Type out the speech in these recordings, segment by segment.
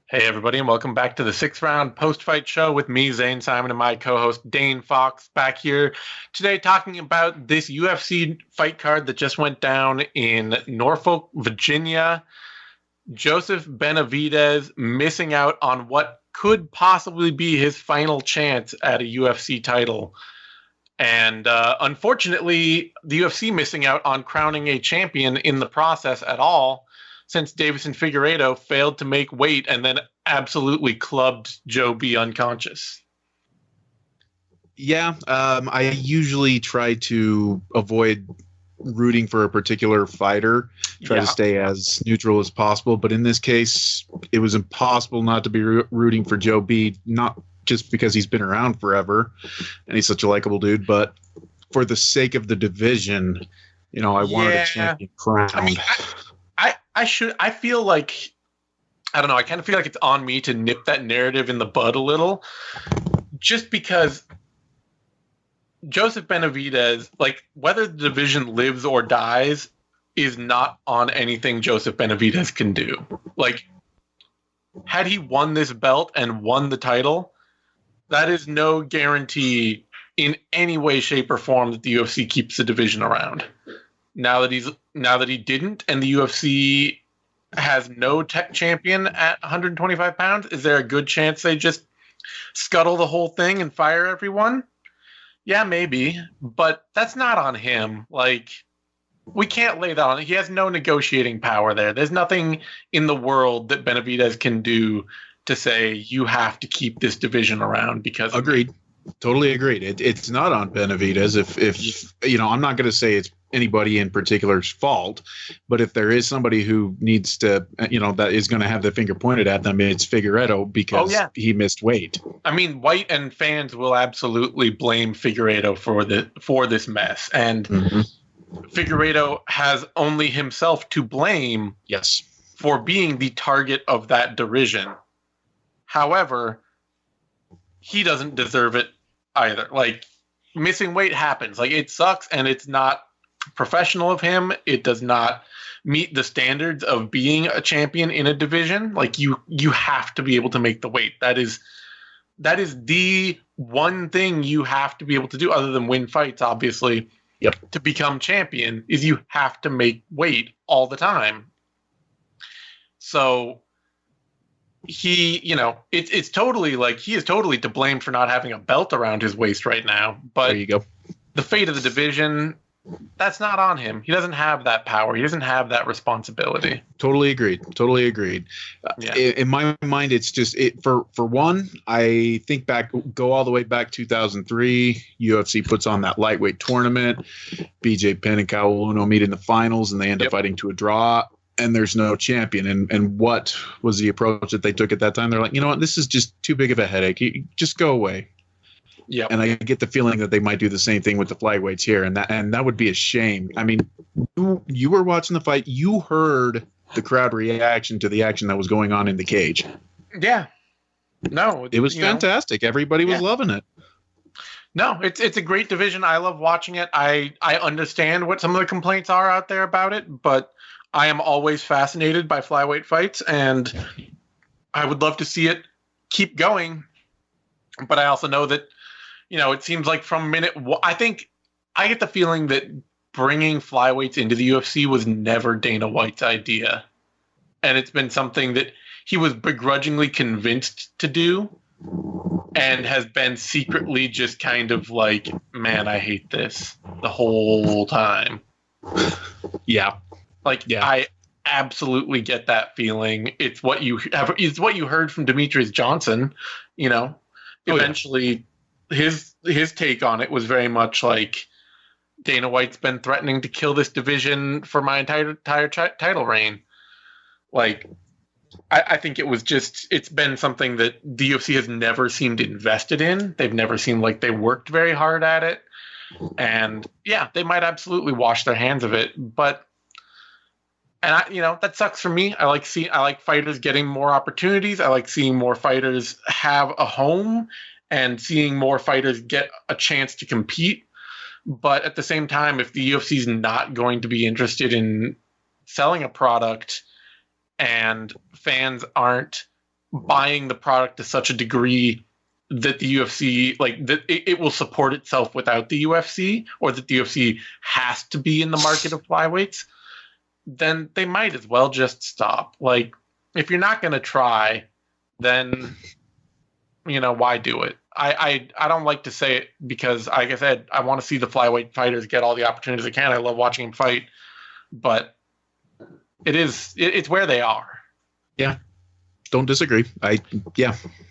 Hey, everybody, and welcome back to the sixth round post-fight show with me, Zane Simon, and my co-host, Dane Fox, back here today talking about this UFC fight card that just went down in Norfolk, Virginia. Joseph Benavidez missing out on what could possibly be his final chance at a UFC title. And unfortunately, the UFC missing out on crowning a champion in the process at all, since Deiveson Figueiredo failed to make weight and then absolutely clubbed Joe B unconscious. Yeah, I usually try to avoid rooting for a particular fighter, try to stay as neutral as possible. But in this case, it was impossible not to be rooting for Joe B, not just because he's been around forever and he's such a likable dude, but for the sake of the division, I wanted a champion crowned. I mean, I feel like, I don't know, I kind of feel like it's on me to nip that narrative in the bud a little, just because Joseph Benavidez, like, whether the division lives or dies is not on anything Joseph Benavidez can do. Like, had he won this belt and won the title, that is no guarantee in any way, shape, or form that the UFC keeps the division around. Now that he didn't, and the UFC has no tech champion at 125 pounds, is there a good chance they just scuttle the whole thing and fire everyone? Yeah, maybe, but that's not on him. Like, we can't lay that on him. He has no negotiating power there. There's nothing in the world that Benavidez can do to say you have to keep this division around because of Agreed. Totally agreed. It's not on Benavidez. If I'm not going to say it's anybody in particular's fault, but if there is somebody who needs to, that is going to have the finger pointed at them, it's Figueiredo because he missed weight. I mean, White and fans will absolutely blame Figueiredo for this mess, and Figueiredo has only himself to blame. Yes, for being the target of that derision. However, he doesn't deserve it either. Like, missing weight happens. Like, it sucks, and it's not professional of him. It does not meet the standards of being a champion in a division. Like, you have to be able to make the weight. That is the one thing you have to be able to do, other than win fights, obviously. Yep. To become champion is you have to make weight all the time. So he, it's totally like he is totally to blame for not having a belt around his waist right now. But there you go. The fate of the division, that's not on him. He doesn't have that power. He doesn't have that responsibility. Totally agreed. Yeah. In my mind, it's just for one, I think go all the way back 2003. UFC puts on that lightweight tournament. BJ Penn and Kyle Uno meet in the finals, and they end up fighting to a draw. And there's no champion. And what was the approach that they took at that time? They're like, you know what? This is just too big of a headache. Just go away. Yeah. And I get the feeling that they might do the same thing with the flyweights here. And that would be a shame. I mean, you were watching the fight. You heard the crowd reaction to the action that was going on in the cage. Yeah. No. It was fantastic. Everybody was loving it. No, it's a great division. I love watching it. I understand what some of the complaints are out there about it, but I am always fascinated by flyweight fights, and I would love to see it keep going. But I also know that, it seems like from minute one, I think I get the feeling that bringing flyweights into the UFC was never Dana White's idea. And it's been something that he was begrudgingly convinced to do and has been secretly just kind of like, man, I hate this the whole time. Yeah. I absolutely get that feeling. It's what you heard from Demetrius Johnson, Eventually his take on it was very much like, Dana White's been threatening to kill this division for my entire title reign. Like, I think it's been something that the UFC has never seemed invested in. They've never seemed like they worked very hard at it. And yeah, they might absolutely wash their hands of it, but that sucks for me. I like fighters getting more opportunities. I like seeing more fighters have a home and seeing more fighters get a chance to compete. But at the same time, if the UFC is not going to be interested in selling a product and fans aren't buying the product to such a degree that the UFC, like, that it will support itself without the UFC, or that the UFC has to be in the market of flyweights, then they might as well just stop. Like, if you're not going to try, then, why do it? I don't like to say it because, like I said, I want to see the flyweight fighters get all the opportunities they can. I love watching them fight, but it's where they are. Yeah. Don't disagree.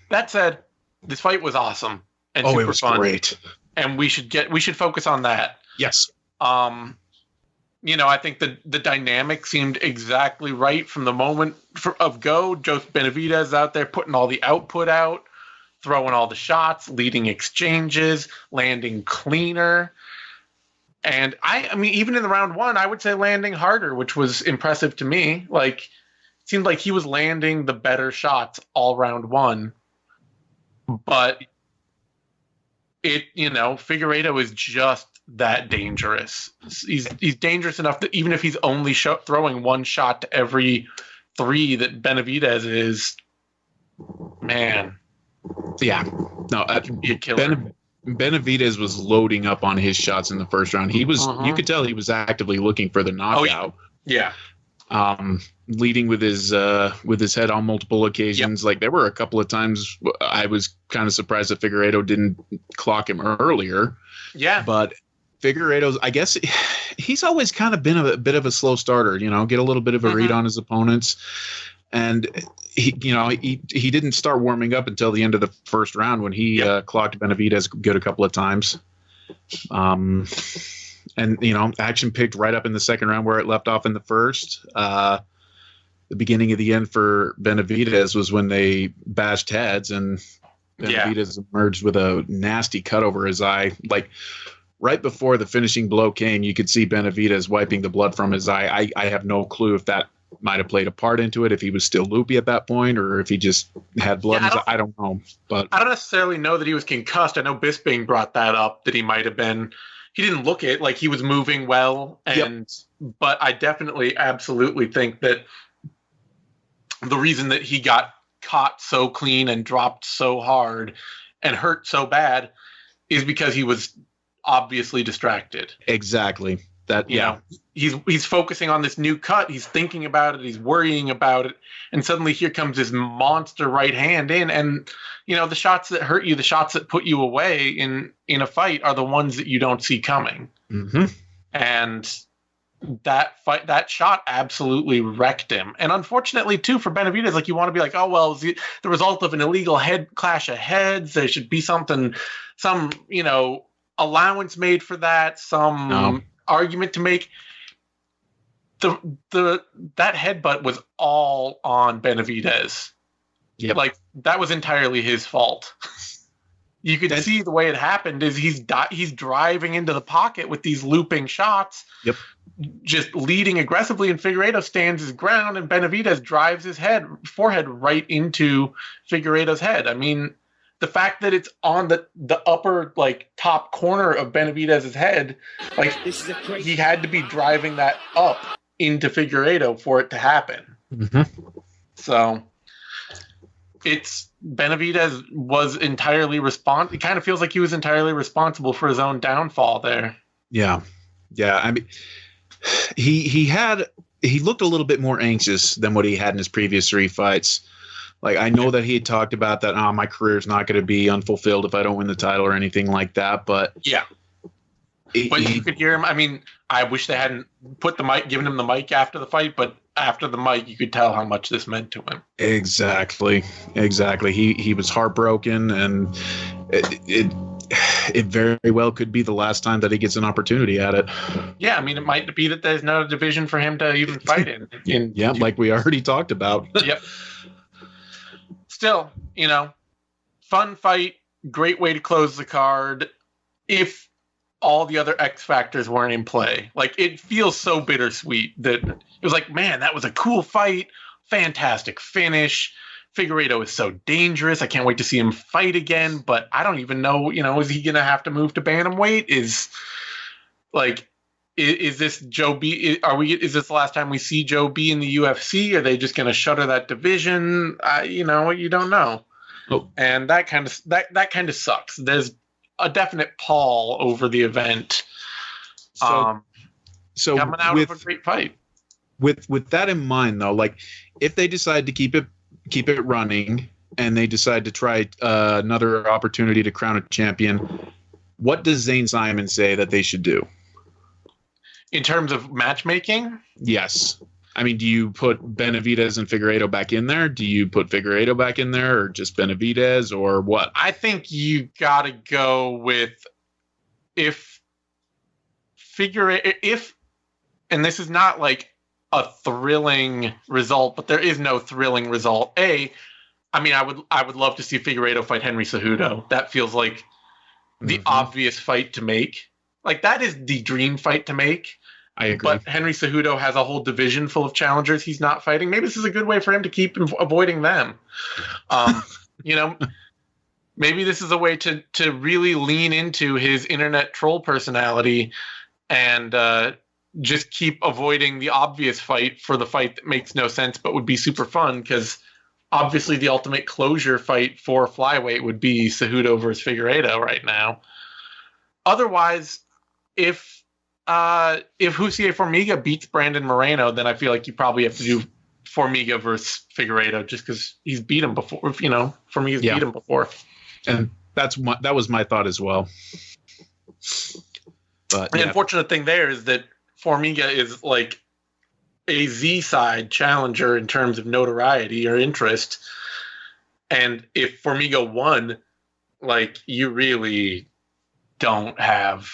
That said, this fight was awesome and it was fun. Great. And we should focus on that. Yes. I think the dynamic seemed exactly right from the moment of go. Joseph Benavidez out there putting all the output out, throwing all the shots, leading exchanges, landing cleaner. And I mean, even in the round one, I would say landing harder, which was impressive to me. Like, it seemed like he was landing the better shots all round one. But Figueiredo is just that dangerous. He's dangerous enough that even if he's only throwing one shot to every three that Benavidez is, man. Yeah. No, Benavidez was loading up on his shots in the first round. He was, you could tell he was actively looking for the knockout. Yeah. Leading with his head on multiple occasions. Yep. Like, there were a couple of times I was kind of surprised that Figueiredo didn't clock him earlier. Yeah. But Figueiredo's, I guess he's always kind of been a bit of a slow starter, get a little bit of a read on his opponents. And he didn't start warming up until the end of the first round when he clocked Benavidez good a couple of times. And, action picked right up in the second round where it left off in the first. The beginning of the end for Benavidez was when they bashed heads, and Benavidez emerged with a nasty cut over his eye. Like, right before the finishing blow came, you could see Benavidez wiping the blood from his eye. I have no clue if that might have played a part into it, if he was still loopy at that point, or if he just had blood in his eye. I don't know. But I don't necessarily know that he was concussed. I know Bisping brought that up, that he might have been. He didn't look it like he was moving well, but I definitely absolutely think that the reason that he got caught so clean and dropped so hard and hurt so bad is because he was obviously distracted. Exactly. He's focusing on this new cut. He's thinking about it. He's worrying about it. And suddenly here comes this monster right hand in. And, the shots that hurt you, the shots that put you away in a fight are the ones that you don't see coming. Mm-hmm. And that shot absolutely wrecked him. And unfortunately, too, for Benavidez, like, you want to be like, oh, well, the result of an illegal clash of heads. There should be some allowance made for that, argument to make. That headbutt was all on Benavidez. Yep. Like, that was entirely his fault. You could see the way it happened is he's driving into the pocket with these looping shots. Yep. Just leading aggressively, and Figueiredo stands his ground, and Benavidez drives his forehead right into Figueiredo's head. I mean, the fact that it's on the upper, like, top corner of Benavidez's head, like, he had to be driving that up into Figueiredo for it to happen. Mm-hmm. So Benavidez was entirely it kind of feels like he was entirely responsible for his own downfall there. Yeah. I mean, he looked a little bit more anxious than what he had in his previous three fights. Like, I know that he had talked about that, my career's not going to be unfulfilled if I don't win the title or anything like that. But yeah, you could hear him. I mean, I wish they hadn't given him the mic after the fight, but after the mic, you could tell how much this meant to him. Exactly. He was heartbroken, and it very well could be the last time that he gets an opportunity at it. Yeah, I mean, it might be that there's no division for him to even fight in. Like we already talked about. Yep. Still, fun fight, great way to close the card. If all the other X factors weren't in play, like, it feels so bittersweet that it was like, man, that was a cool fight, fantastic finish. Figueiredo is so dangerous. I can't wait to see him fight again. But I don't even know, is he going to have to move to bantamweight? Is, like, is this Joe B? Is this the last time we see Joe B in the UFC? Are they just going to shutter that division? You don't know. Oh. And that kind of sucks. There's a definite pall over the event. So coming out of a great fight. With that in mind, though, like if they decide to keep it running and they decide to try another opportunity to crown a champion, what does Zane Simon say that they should do? In terms of matchmaking? Yes. I mean, do you put Benavidez and Figueiredo back in there? Do you put Figueiredo back in there, or just Benavidez, or what? I think you got to go with if, and this is not like a thrilling result, but there is no thrilling result. I would love to see Figueiredo fight Henry Cejudo. That feels like the obvious fight to make. Like, that is the dream fight to make. I agree. But Henry Cejudo has a whole division full of challengers he's not fighting. Maybe this is a good way for him to keep avoiding them. Maybe this is a way to really lean into his internet troll personality and just keep avoiding the obvious fight for the fight that makes no sense but would be super fun, because obviously the ultimate closure fight for flyweight would be Cejudo versus Figueiredo right now. Otherwise, if Jussier Formiga beats Brandon Moreno, then I feel like you probably have to do Formiga versus Figueiredo, just because he's beat him before. Formiga's beat him before. And that was my thought as well. But the unfortunate thing there is that Formiga is like a Z-side challenger in terms of notoriety or interest. And if Formiga won, like, you really don't have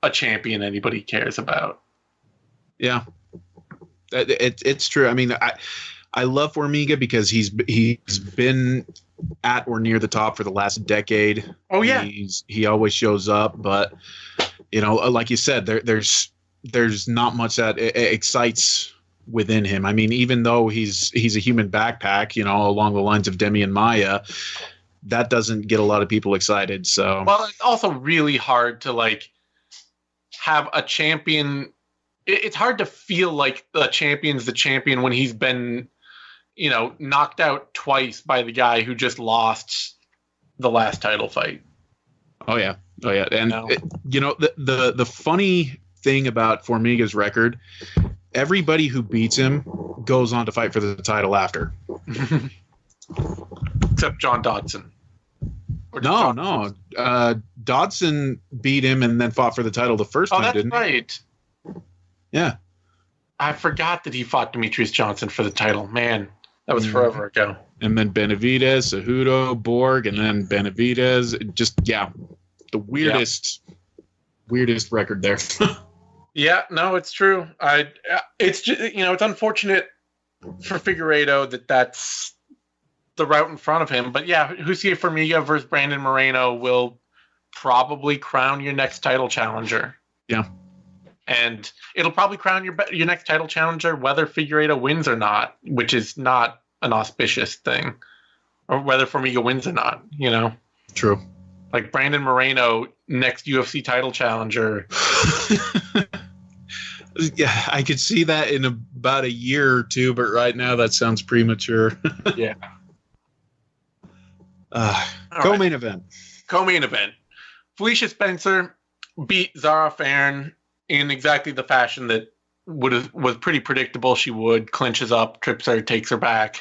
a champion anybody cares about. Yeah, it's true. I mean, I love Formiga because he's been at or near the top for the last decade. Oh yeah, he always shows up, but like you said, there's not much that excites within him. I mean, even though he's a human backpack, along the lines of Demi and Maya, that doesn't get a lot of people excited. So, well, it's also really hard to like have a champion. It's hard to feel like the champion's the champion when he's been, knocked out twice by the guy who just lost the last title fight. Oh yeah. And the funny thing about Formiga's record, everybody who beats him goes on to fight for the title after. Except John Dodson. No. Dodson beat him and then fought for the title the first time, didn't he? Oh, that's right. Yeah. I forgot that he fought Demetrius Johnson for the title. Man, that was forever ago. And then Benavidez, Cejudo, Borg, and then Benavidez. Just, the weirdest record there. Yeah, no, it's true. It's just, it's unfortunate for Figueiredo that's the route in front of him. But yeah, Jussier Formiga versus Brandon Moreno will probably crown your next title challenger. Yeah. And it'll probably crown your next title challenger whether Figueiredo wins or not, which is not an auspicious thing. Or whether Formiga wins or not, True. Like Brandon Moreno, next UFC title challenger. Yeah, I could see that in about a year or two, but right now that sounds premature. Yeah. Co-main event. Co-main event. Felicia Spencer beat Zarah Fairn in exactly the fashion that was pretty predictable. She would clinches up, trips her, takes her back,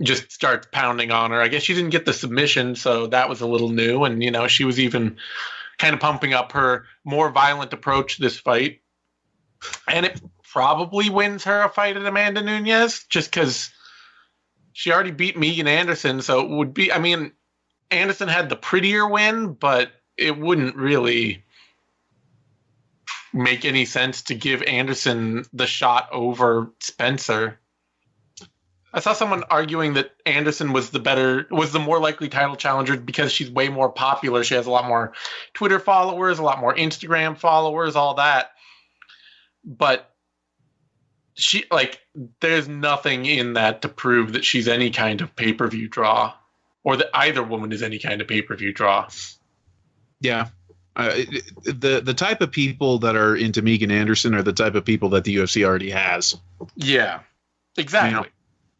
just starts pounding on her. I guess she didn't get the submission, so that was a little new. And she was even kind of pumping up her more violent approach to this fight. And it probably wins her a fight at Amanda Nunes, just because she already beat Megan Anderson. So it would be, Anderson had the prettier win, but it wouldn't really make any sense to give Anderson the shot over Spencer. I saw someone arguing that Anderson was the more likely title challenger because she's way more popular. She has a lot more Twitter followers, a lot more Instagram followers, all that. But there's nothing in that to prove that she's any kind of pay-per-view draw, or that either woman is any kind of pay-per-view draw. Yeah, The type of people that are into Megan Anderson are the type of people that the UFC already has. Yeah, exactly. You know?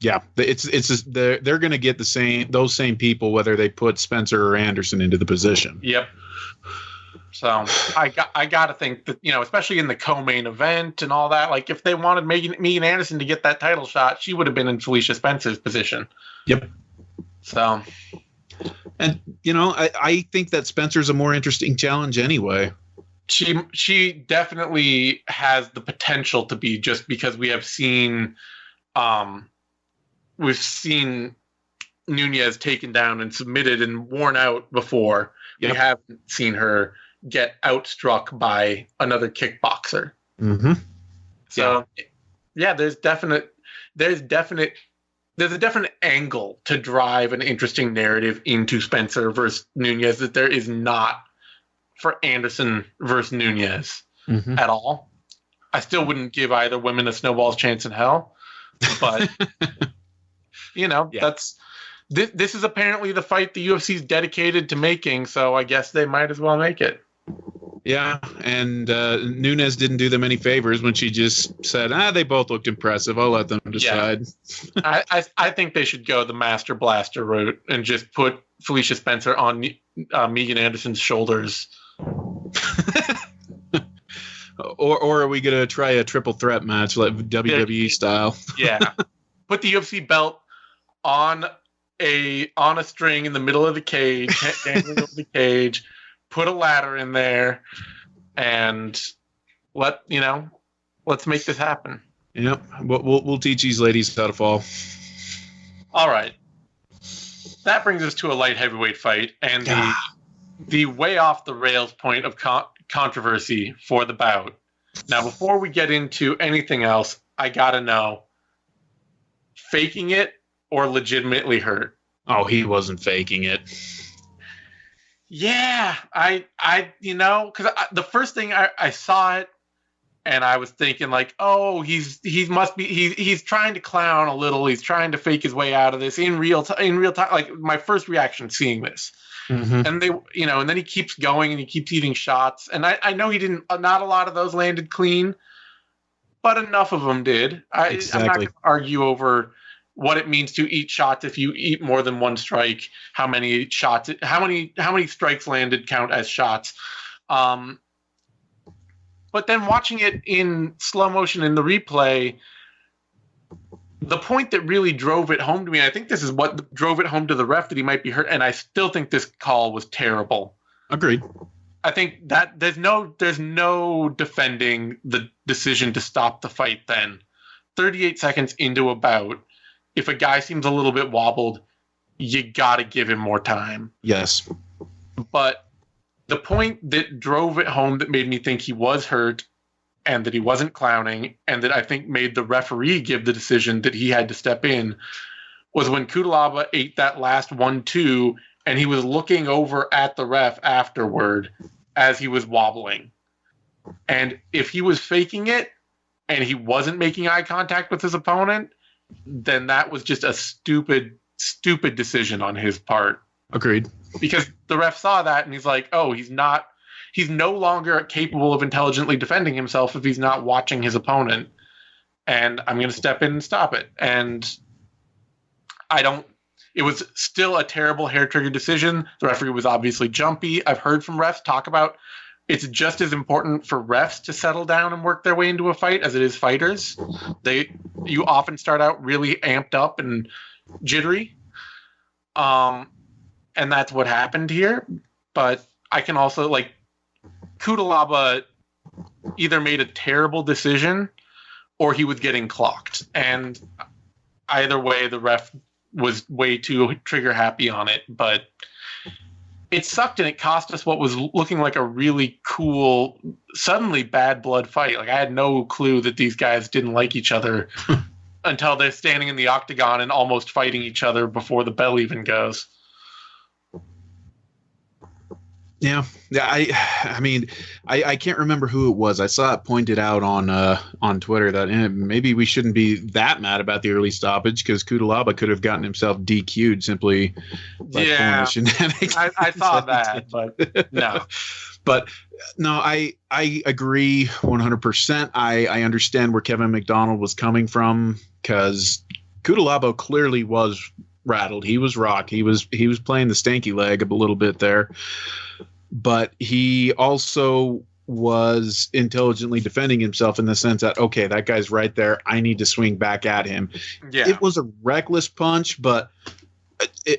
Yeah, they're going to get those same people whether they put Spencer or Anderson into the position. Yep. So I got to think that, especially in the co-main event and all that, like if they wanted Megan Anderson to get that title shot, she would have been in Felicia Spencer's position. Yep. So, and I think that Spencer's a more interesting challenge anyway. She definitely has the potential to be, just because we've seen Nunes taken down and submitted and worn out before. Yep. We haven't seen her get outstruck by another kickboxer. Mm-hmm. So yeah, there's a definite angle to drive an interesting narrative into Spencer versus Nunes that there is not for Anderson versus Nunes at all. I still wouldn't give either women a snowball's chance in hell, but this is apparently the fight the UFC is dedicated to making, so I guess they might as well make it. Yeah, and Nunes didn't do them any favors when she just said, they both looked impressive. I'll let them decide. Yeah. I think they should go the Master Blaster route and just put Felicia Spencer on Megan Anderson's shoulders. Or are we going to try a triple threat match like WWE style? Yeah. Put the UFC belt on a string in the middle of the cage, dangling over the cage. Put a ladder in there, and let's make this happen. Yep, we'll teach these ladies how to fall. All right, that brings us to a light heavyweight fight, and the way off the rails point of controversy for the bout. Now, before we get into anything else, I gotta know: faking it or legitimately hurt? Oh, he wasn't faking it. Yeah, because the first thing I saw it, and I was thinking like, oh, he's trying to clown a little. He's trying to fake his way out of this in real time. Like my first reaction seeing this, and and then he keeps going and he keeps eating shots. And I know he didn't. Not a lot of those landed clean, but enough of them did. Exactly. I'm not going to argue over what it means to eat shots. If you eat more than one strike, how many strikes landed count as shots. But then watching it in slow motion in the replay, the point that really drove it home to me, I think this is what drove it home to the ref, that he might be hurt, and I still think this call was terrible. Agreed. I think that there's no defending the decision to stop the fight then. 38 seconds into a bout, if a guy seems a little bit wobbled, you got to give him more time. Yes. But the point that drove it home, that made me think he was hurt and that he wasn't clowning, and that I think made the referee give the decision that he had to step in, was when Cutelaba ate that last 1-2 and he was looking over at the ref afterward as he was wobbling. And if he was faking it and he wasn't making eye contact with his opponent, then that was just a stupid decision on his part. Agreed. Because the ref saw that and he's like, oh, he's no longer capable of intelligently defending himself if he's not watching his opponent. And I'm going to step in and stop it. And it was still a terrible hair trigger decision. The referee was obviously jumpy. I've heard from refs talk about it's just as important for refs to settle down and work their way into a fight as it is fighters. You often start out really amped up and jittery. And that's what happened here. But I can also, Cutelaba either made a terrible decision or he was getting clocked. And either way, the ref was way too trigger happy on it. But it sucked, and it cost us what was looking like a really cool, suddenly bad blood fight. I had no clue that these guys didn't like each other until they're standing in the octagon and almost fighting each other before the bell even goes. Yeah. I mean, I can't remember who it was. I saw it pointed out on Twitter that maybe we shouldn't be that mad about the early stoppage because Cutelaba could have gotten himself DQ'd simply by pulling the shenanigans. I saw that, but no. But no, I agree 100%. I understand where Kevin McDonald was coming from, because Cutelaba clearly was rattled. He was rocked. He was playing the stanky leg a little bit there, but he also was intelligently defending himself in the sense that, okay, that guy's right there, I need to swing back at him. Yeah. It was a reckless punch, but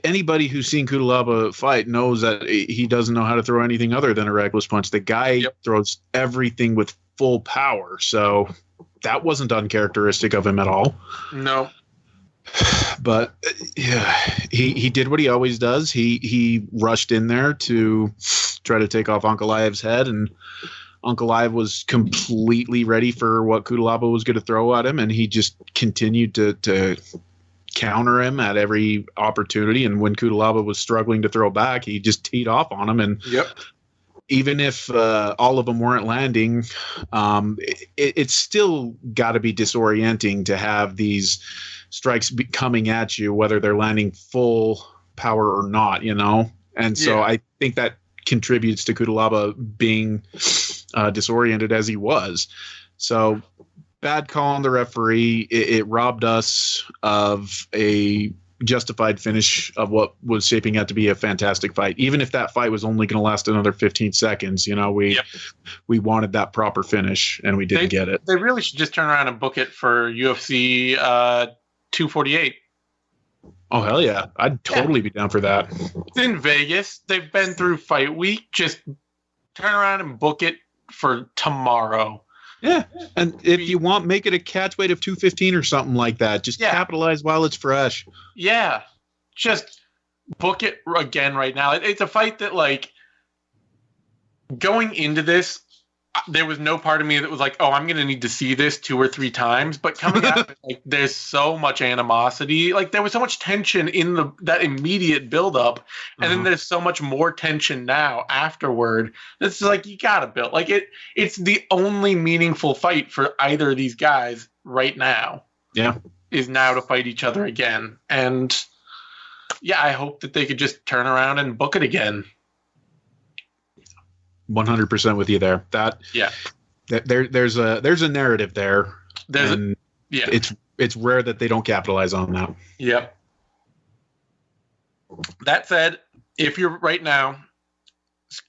anybody who's seen Cutelaba fight knows that he doesn't know how to throw anything other than a reckless punch. The guy throws everything with full power, so that wasn't uncharacteristic of him at all. No. But yeah, he did what he always does. He rushed in there to try to take off Ankalaev's head, and Ankalaev was completely ready for what Cutelaba was going to throw at him, and he just continued to counter him at every opportunity. And when Cutelaba was struggling to throw back, he just teed off on him. And even if all of them weren't landing, it's still got to be disorienting to have these strikes coming at you, whether they're landing full power or not, you know? And so I think that contributes to Cutelaba being disoriented as he was. So bad call on the referee. It robbed us of a justified finish of what was shaping out to be a fantastic fight. Even if that fight was only going to last another 15 seconds, you know, we wanted that proper finish, and we didn't get it. They really should just turn around and book it for UFC 248. Oh, hell yeah. I'd totally be down for that. It's in Vegas. They've been through fight week. Just turn around and book it for tomorrow. Yeah. And if you want, make it a catch weight of 215 or something like that. Just capitalize while it's fresh. Yeah. Just book it again right now. It's a fight that, like, going into this, there was no part of me that was like, oh, I'm going to need to see this 2 or 3 times. But coming out of it, like, there's so much animosity. Like, there was so much tension in that immediate buildup. And then there's so much more tension now afterward. It's like, you got to build. Like, it's the only meaningful fight for either of these guys right now. Yeah. Is now to fight each other again. And, yeah, I hope that they could just turn around and book it again. 100% with you there. There's a narrative there. It's rare that they don't capitalize on that. Yep. That said, if you're right now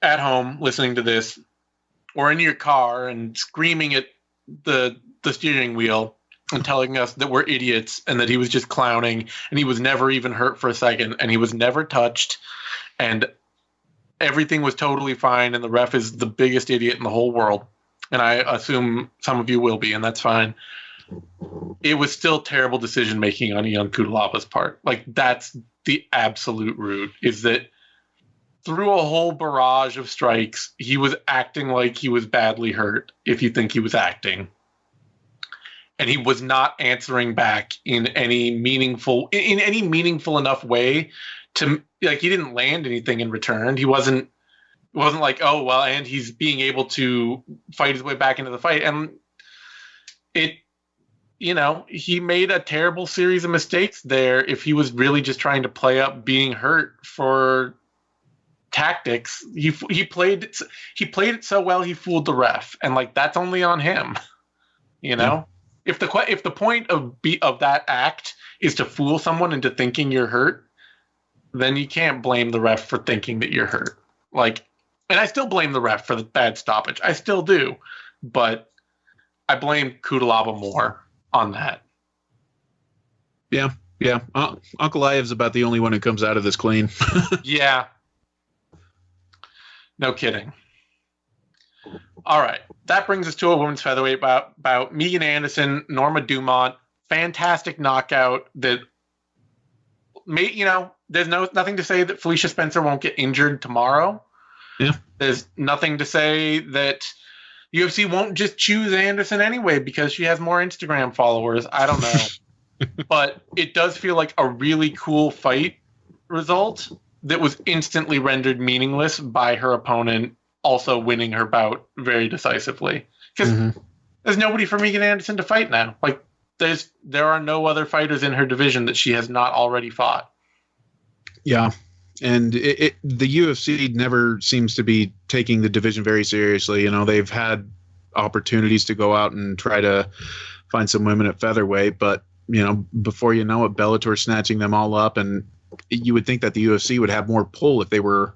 at home listening to this, or in your car and screaming at the steering wheel and telling us that we're idiots and that he was just clowning and he was never even hurt for a second and he was never touched and everything was totally fine, and the ref is the biggest idiot in the whole world, and I assume some of you will be, and that's fine. It was still terrible decision-making on Ion Cutelaba's part. Like, that's the absolute root, is that through a whole barrage of strikes, he was acting like he was badly hurt, if you think he was acting. And he was not answering back in any meaningful enough way to, like, he didn't land anything in return. It wasn't like, oh, well, and he's being able to fight his way back into the fight. And he made a terrible series of mistakes there if he was really just trying to play up being hurt for tactics. He played it so well he fooled the ref, and, like, that's only on him. You know? If the point of that act is to fool someone into thinking you're hurt, then you can't blame the ref for thinking that you're hurt. Like, and I still blame the ref for the bad stoppage. I still do. But I blame Cutelaba more on that. Yeah. Ankalaev's about the only one who comes out of this clean. Yeah. No kidding. All right. That brings us to a women's featherweight about Megan Anderson, Norma Dumont. Fantastic knockout that made, there's nothing to say that Felicia Spencer won't get injured tomorrow. Yeah. There's nothing to say that UFC won't just choose Anderson anyway because she has more Instagram followers. I don't know. But it does feel like a really cool fight result that was instantly rendered meaningless by her opponent also winning her bout very decisively. Because there's nobody for Megan Anderson to fight now. Like, there are no other fighters in her division that she has not already fought. Yeah. And the UFC never seems to be taking the division very seriously. You know, they've had opportunities to go out and try to find some women at featherweight, but you know, before you know it, Bellator's snatching them all up, and you would think that the UFC would have more pull if they were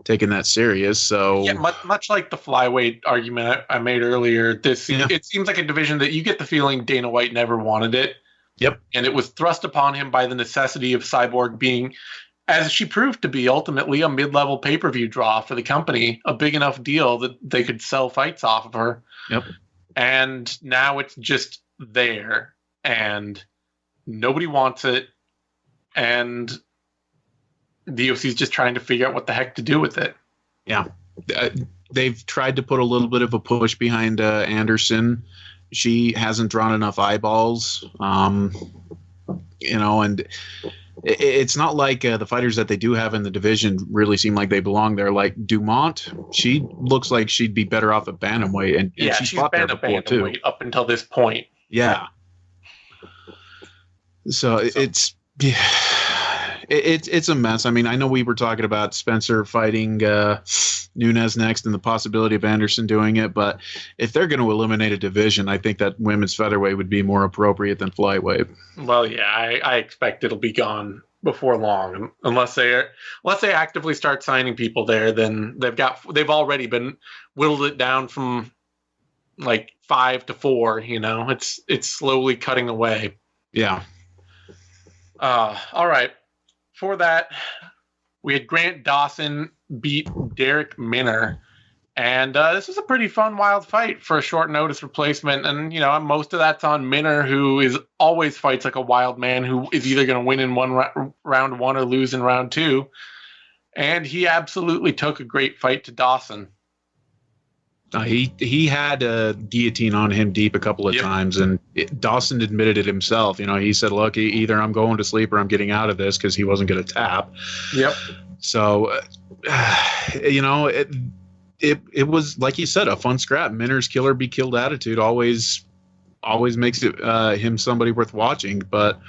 taking that serious. So yeah, much like the flyweight argument I made earlier, it seems like a division that you get the feeling Dana White never wanted it. Yep. And it was thrust upon him by the necessity of Cyborg being, as she proved to be, ultimately a mid-level pay-per-view draw for the company, a big enough deal that they could sell fights off of her. Yep. And now it's just there, and nobody wants it, and the UFC is just trying to figure out what the heck to do with it. Yeah. They've tried to put a little bit of a push behind Anderson. She hasn't drawn enough eyeballs, you know, and it's not like the fighters that they do have in the division really seem like they belong there. Like Dumont, she looks like she'd be better off at bantamweight, and she's fought been there a before bantamweight too. Up until this point. Yeah. So it's a mess. I mean, I know we were talking about Spencer fighting Nunes next and the possibility of Anderson doing it, but if they're going to eliminate a division, I think that women's featherweight would be more appropriate than flyweight. Well, yeah, I expect it'll be gone before long, unless they actively start signing people there. Then they've already been whittled it down from like 5 to 4. You know, it's slowly cutting away. Yeah. All right. For that, we had Grant Dawson beat Derek Minner, and this was a pretty fun, wild fight for a short notice replacement. And you know, most of that's on Minner, who always fights like a wild man, who is either going to win in round one or lose in round two. And he absolutely took a great fight to Dawson. He had a guillotine on him deep a couple of times, and Dawson admitted it himself. You know, he said, look, either I'm going to sleep or I'm getting out of this, because he wasn't going to tap. Yep. So, you know, it was, like you said, a fun scrap. Minner's kill or be killed attitude always makes it him somebody worth watching. But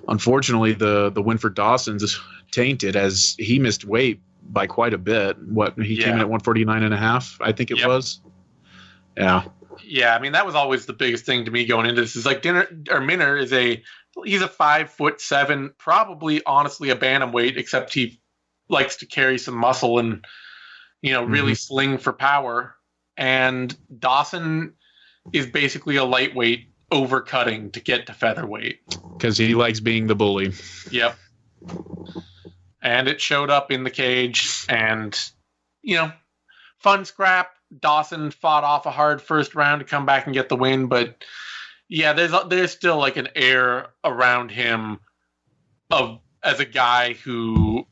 unfortunately, the win for Dawson's tainted, as he missed weight by quite a bit. He came in at 149.5, I think it was. Yeah. Yeah, I mean, that was always the biggest thing to me going into this. Is like Minner he's a 5'7", probably honestly a bantamweight, except he likes to carry some muscle and, you know, really sling for power. And Dawson is basically a lightweight overcutting to get to featherweight. Because he likes being the bully. Yep. And it showed up in the cage, and, you know, fun scrap. Dawson fought off a hard first round to come back and get the win, but yeah, there's still like an air around him as a guy who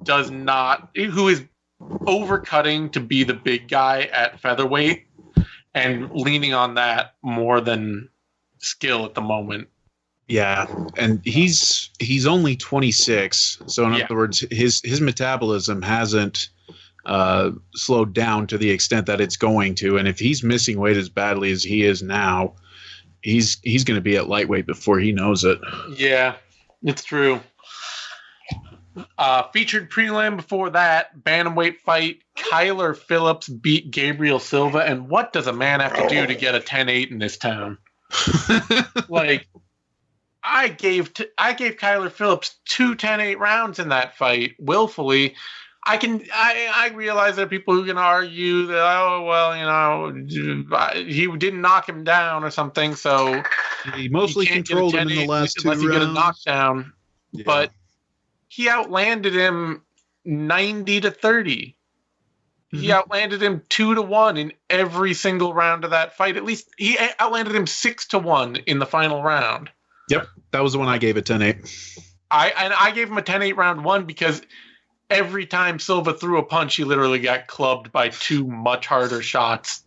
is overcutting to be the big guy at featherweight and leaning on that more than skill at the moment. Yeah, and he's only 26, so in other words, his metabolism hasn't slowed down to the extent that it's going to, and if he's missing weight as badly as he is now, he's going to be at lightweight before he knows it. Yeah, it's true. Featured prelim before that, bantamweight fight, Kyler Phillips beat Gabriel Silva, and what does a man have to do to get a 10-8 in this town? Like, I gave Kyler Phillips 2 10-8 rounds in that fight willfully. I realize there are people who can argue that, oh, well, you know, he didn't knock him down or something, so he mostly controlled him in the last 2 rounds. Unless he get a knockdown. Yeah. But he outlanded him 90-30. He outlanded him 2-1 in every single round of that fight. At least he outlanded him 6-1 in the final round. Yep, that was the one I gave a 10-8. I gave him a 10-8 round one because every time Silva threw a punch, he literally got clubbed by 2 much harder shots.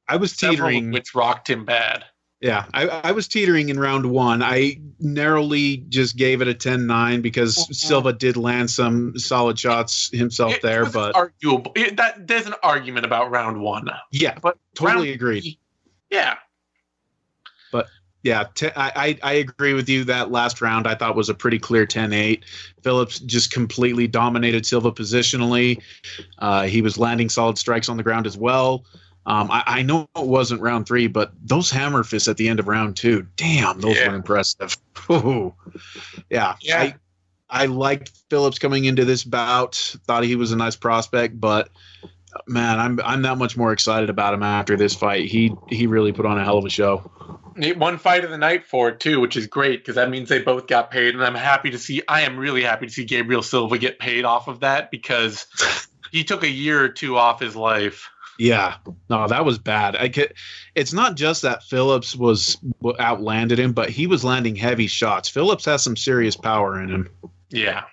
I was teetering, which rocked him bad. Yeah, I was teetering in round one. I narrowly just gave it a 10-9 because Silva did land some solid shots himself there. But arguable. There's an argument about round one. Yeah, but totally agreed. Yeah. But Yeah, I agree with you. That last round I thought was a pretty clear 10-8. Phillips just completely dominated Silva positionally. He was landing solid strikes on the ground as well. I know it wasn't round 3, but those hammer fists at the end of round 2, damn, those were impressive. Ooh. Yeah. I liked Phillips coming into this bout. Thought he was a nice prospect, but man, I'm that much more excited about him after this fight. He really put on a hell of a show. He won fight of the night for it too, which is great because that means they both got paid, and I am really happy to see Gabriel Silva get paid off of that because he took a year or two off his life. Yeah, no, that was bad. It's not just that Phillips outlanded him, but he was landing heavy shots. Phillips has some serious power in him. Yeah,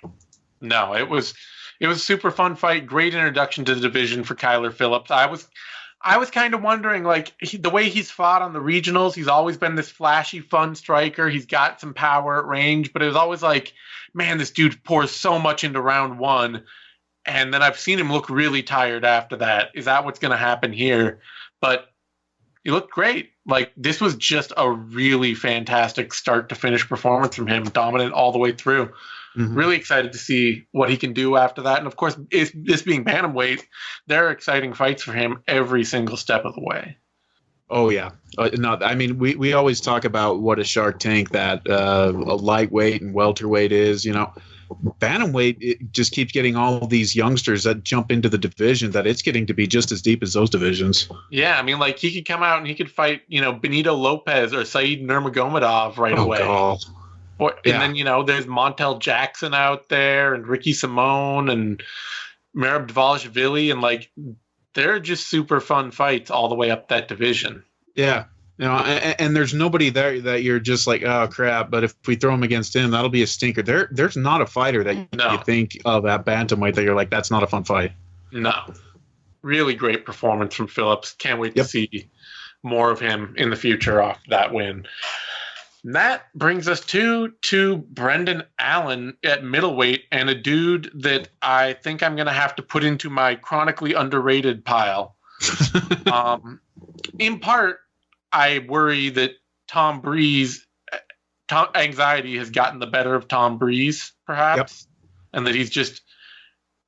no, it was a super fun fight. Great introduction to the division for Kyler Phillips. I was kind of wondering, like, the way he's fought on the regionals, he's always been this flashy, fun striker. He's got some power at range, but it was always like, man, this dude pours so much into round 1. And then I've seen him look really tired after that. Is that what's going to happen here? But he looked great. Like, this was just a really fantastic start to finish performance from him, dominant all the way through. Mm-hmm. Really excited to see what he can do after that. And of course, this being bantamweight, there are exciting fights for him every single step of the way. Oh yeah, no, I mean we always talk about what a Shark Tank that a lightweight and welterweight is. You know, bantamweight, it just keeps getting all these youngsters that jump into the division that it's getting to be just as deep as those divisions. Yeah, I mean, like, he could come out and he could fight, Benito Lopez or Said Nurmagomedov right away. God. And then, there's Montel Jackson out there and Ricky Simone and Merab Dvalishvili, and like, they're just super fun fights all the way up that division. Yeah. And there's nobody there that you're just like, oh crap, but if we throw him against him, that'll be a stinker. There's not a fighter that you think of at bantamweight that you're like, that's not a fun fight. No. Really great performance from Phillips. Can't wait to see more of him in the future off that win. And that brings us to Brendan Allen at middleweight, and a dude that I think I'm going to have to put into my chronically underrated pile. In part, I worry that anxiety has gotten the better of Tom Breeze, perhaps, and that he's just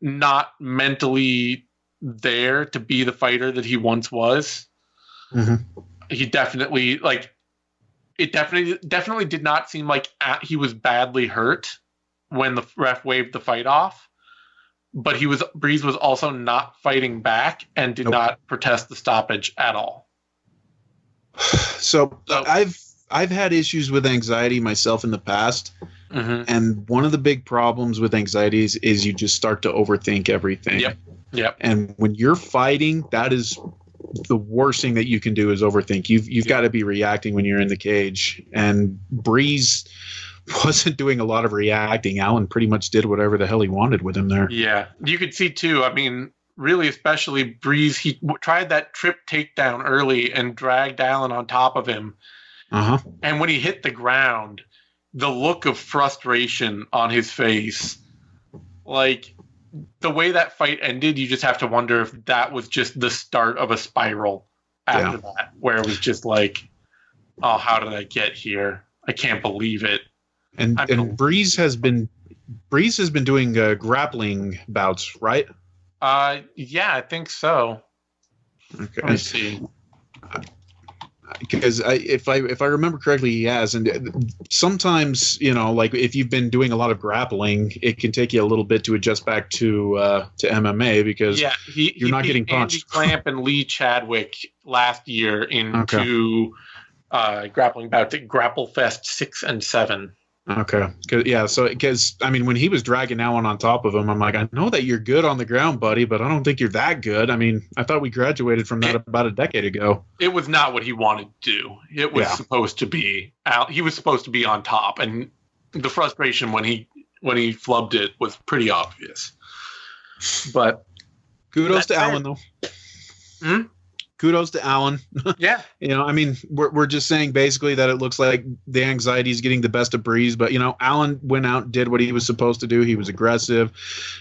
not mentally there to be the fighter that he once was. Mm-hmm. He definitely, it definitely did not seem like he was badly hurt when the ref waved the fight off, but Breeze was also not fighting back and did not protest the stoppage at all. So I've had issues with anxiety myself in the past, and one of the big problems with anxiety is you just start to overthink everything. Yep. And when you're fighting, that is the worst thing that you can do is overthink. You've got to be reacting when you're in the cage. And Breeze wasn't doing a lot of reacting. Allen pretty much did whatever the hell he wanted with him there. Yeah, you could see too. I mean, really, especially Breeze, he tried that trip takedown early and dragged Allen on top of him. And when he hit the ground, the look of frustration on his face, like, the way that fight ended, you just have to wonder if that was just the start of a spiral after that, where it was just like, oh, how did I get here? I can't believe it. And Breeze has been doing grappling bouts, right? Yeah, I think so. Okay. Let me see. Because if I remember correctly, he has. And sometimes, like if you've been doing a lot of grappling, it can take you a little bit to adjust back to MMA because you're not getting punched. Andy Clamp and Lee Chadwick last year in two grappling bouts at Grapple Fest 6 and 7. Okay. Because I mean, when he was dragging Allen on top of him, I'm like, I know that you're good on the ground, buddy, but I don't think you're that good. I mean, I thought we graduated from that about a decade ago. It was not what he wanted to do. It was supposed to be he was supposed to be on top, and the frustration when he flubbed it was pretty obvious. But kudos to Allen, though. Kudos to Allen. Yeah. I mean, we're just saying basically that it looks like the anxiety is getting the best of Breeze, but Allen went out and did what he was supposed to do. He was aggressive.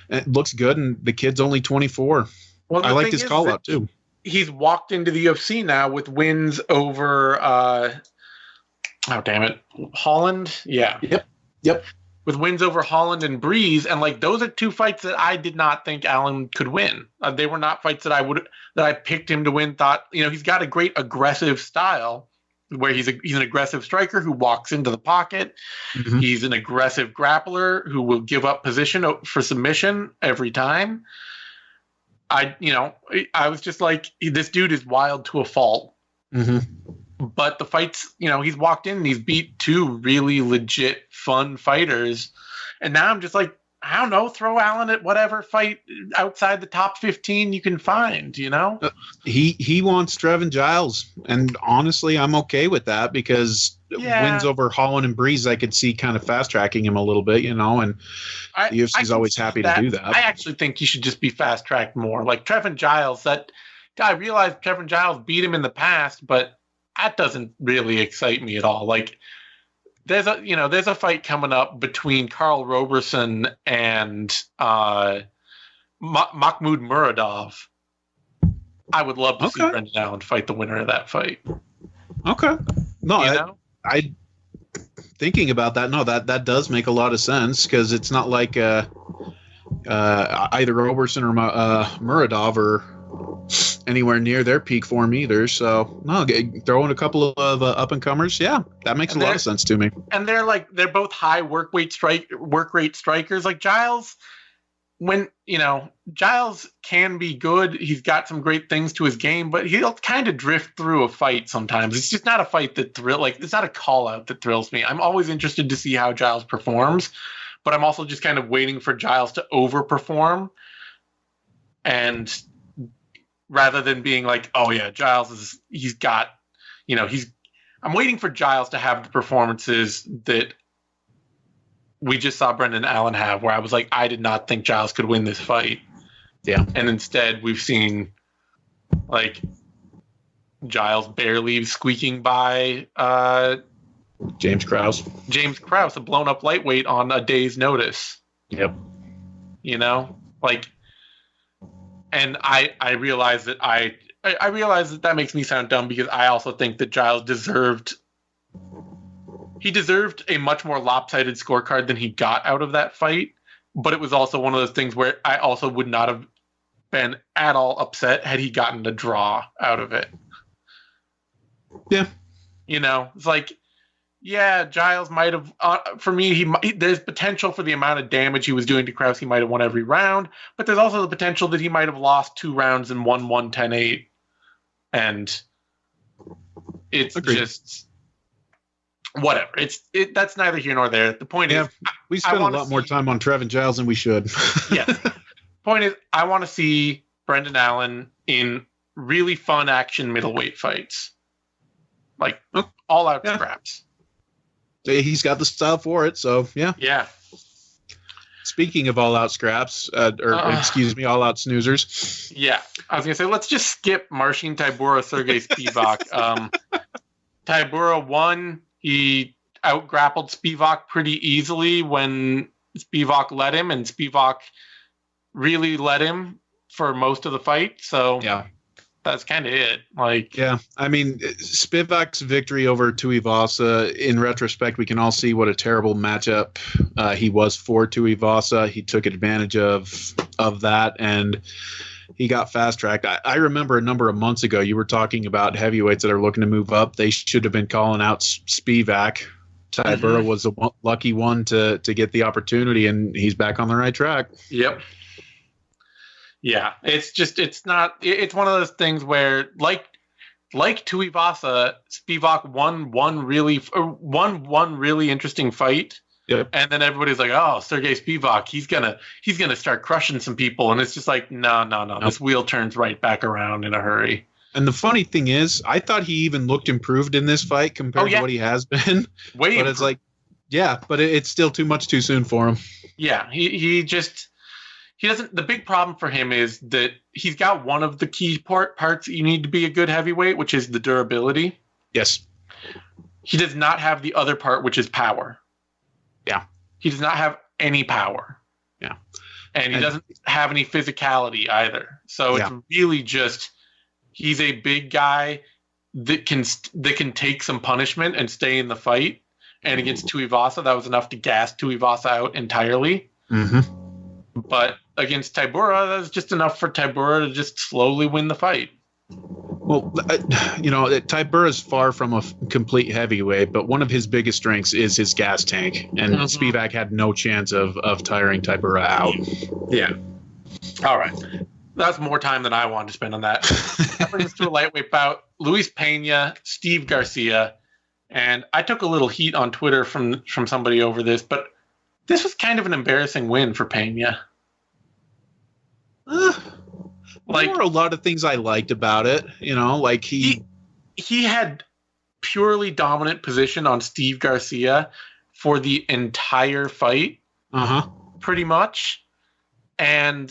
It looks good, and the kid's only 24. Well, I liked his call out too. He's walked into the UFC now with wins over Oh, damn it. Holland? Yeah. Yep. With wins over Holland and Breeze, and like those are two fights that I did not think Allen could win. They were not fights that I picked him to win. Thought, he's got a great aggressive style where he's an aggressive striker who walks into the pocket. Mm-hmm. He's an aggressive grappler who will give up position for submission every time. I was just like, this dude is wild to a fault. Mm-hmm. But the fights, he's walked in and he's beat two really legit fun fighters. And now I'm just like, I don't know, throw Allen at whatever fight outside the top 15 you can find, He wants Trevin Giles. And honestly, I'm okay with that because wins over Holland and Breeze, I could see kind of fast tracking him a little bit, and the UFC's always happy to do that. I actually think he should just be fast tracked more. Like Trevin Giles, I realized Trevin Giles beat him in the past, but that doesn't really excite me at all. Like there's a fight coming up between Karl Roberson and Mahmoud Muradov. I would love to see Brendan Allen fight the winner of that fight. Okay. No, I thinking about that. No, that does make a lot of sense because it's not like either Roberson or Muradov are anywhere near their peak form either. So no, throwing a couple of up and comers, that makes a lot of sense to me. And they're both high work rate strikers. Like Giles, when Giles can be good, he's got some great things to his game, but he'll kind of drift through a fight sometimes. It's just not a fight that it's not a call out that thrills me. I'm always interested to see how Giles performs, but I'm also just kind of waiting for Giles to overperform. And rather than being like, oh yeah, Giles I'm waiting for Giles to have the performances that we just saw Brendan Allen have, where I was like, I did not think Giles could win this fight. Yeah. And instead we've seen like Giles barely squeaking by James Krause, a blown up lightweight on a day's notice. Yep. And I realize that I realize that makes me sound dumb because I also think that Giles deserved a much more lopsided scorecard than he got out of that fight. But it was also one of those things where I also would not have been at all upset had he gotten a draw out of it. Yeah. It's like, yeah, Giles might have, for me, there's potential for the amount of damage he was doing to Krause. He might have won every round, but there's also the potential that he might have lost 2 rounds and won 10-8. And it's just whatever. That's neither here nor there. The point is, we spent a lot more time on Trevin Giles than we should. Yeah. Point is, I want to see Brendan Allen in really fun action middleweight fights, like all out scraps. He's got the style for it, so yeah. Yeah. Speaking of all-out scraps, excuse me, all-out snoozers. Yeah, I was gonna say let's just skip Marcin Tybura, Sergey Spivak. Tybura won. He out-grappled Spivak pretty easily when Spivak led him, and Spivak really led him for most of the fight. So yeah. That's kind of it. I mean, Spivak's victory over Tuivasa, in retrospect, we can all see what a terrible matchup he was for Tuivasa. He took advantage of that, and he got fast-tracked. I remember a number of months ago, you were talking about heavyweights that are looking to move up. They should have been calling out Spivak. Tybura was the lucky one to get the opportunity, and he's back on the right track. Yep. Yeah, it's one of those things where like Tuivasa, Spivak won one really interesting fight. Yep. And then everybody's like, oh, Sergey Spivak, he's gonna start crushing some people, and it's just like, no. This wheel turns right back around in a hurry. And the funny thing is, I thought he even looked improved in this fight compared to what he has been. But it's like, but it's still too much too soon for him. Yeah, he doesn't. The big problem for him is that he's got one of the key parts you need to be a good heavyweight, which is the durability. Yes. He does not have the other part, which is power. Yeah. He does not have any power. Yeah. And he doesn't have any physicality either. So it's really just, he's a big guy that can take some punishment and stay in the fight. And against Tuivasa, that was enough to gas Tuivasa out entirely. Mm-hmm. But against Tybura, that was just enough for Tybura to just slowly win the fight. Well, Tybura is far from a complete heavyweight, but one of his biggest strengths is his gas tank, and Spivak had no chance of tiring Tybura out. Yeah. All right. That's more time than I wanted to spend on that. That brings us to a lightweight bout. Luis Pena, Steve Garcia. And I took a little heat on Twitter from somebody over this, but this was kind of an embarrassing win for Pena. There were a lot of things I liked about it. Like he had purely dominant position on Steve Garcia for the entire fight. Pretty much. And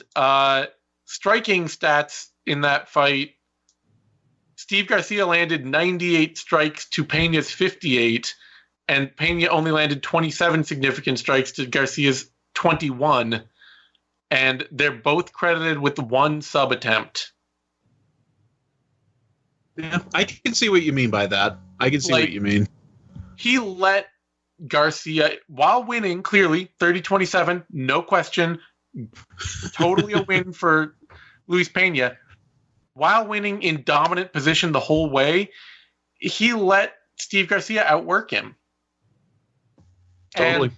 striking stats in that fight, Steve Garcia landed 98 strikes to Pena's 58, and Pena only landed 27 significant strikes to Garcia's 21. And they're both credited with one sub attempt. Yeah, I can see what you mean by that. I can see what you mean. He let Garcia, while winning, clearly, 30-27, no question, totally a win for Luis Pena. While winning in dominant position the whole way, he let Steve Garcia outwork him. Totally. And